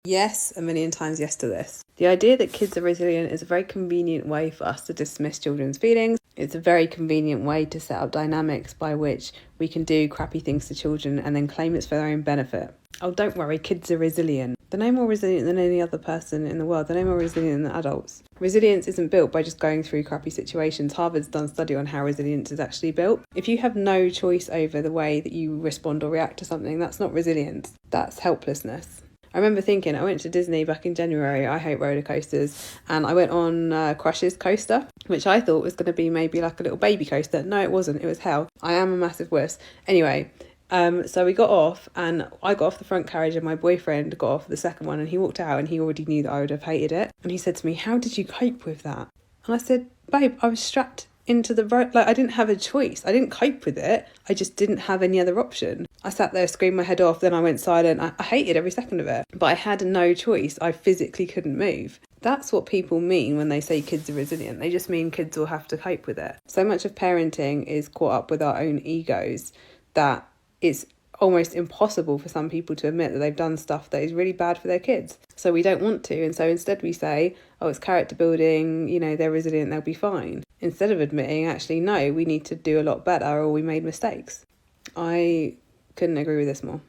Yes, a million times yes to this. The idea that kids are resilient is a very convenient way for us to dismiss children's feelings. It's a very convenient way to set up dynamics by which we can do crappy things to children and then claim it's for their own benefit. Oh, don't worry, kids are resilient. They're no more resilient than any other person in the world. They're no more resilient than adults. Resilience isn't built by just going through crappy situations. Harvard's done a study on how resilience is actually built. If you have no choice over the way that you respond or react to something, that's not resilience. That's helplessness. I remember thinking, I went to Disney back in January. I hate roller coasters. And I went on Crush's coaster, which I thought was going to be maybe like a little baby coaster. No, it wasn't. It was hell. I am a massive wuss. Anyway, so we got off and I got off the front carriage and my boyfriend got off the second one, and he walked out and he already knew that I would have hated it. And he said to me, "How did you cope with that?" And I said, "Babe, I was strapped into the road. Like, I didn't have a choice. I didn't cope with it. I just didn't have any other option. I sat there, screamed my head off, then I went silent. I hated every second of it, but I had no choice. I physically couldn't move." That's what people mean when they say kids are resilient. They just mean kids will have to cope with it. So much of parenting is caught up with our own egos that it's almost impossible for some people to admit that they've done stuff that is really bad for their kids. So we don't want to. And so instead we say, oh, it's character building, they're resilient, they'll be fine. Instead of admitting, actually, no, we need to do a lot better or we made mistakes. I couldn't agree with this more.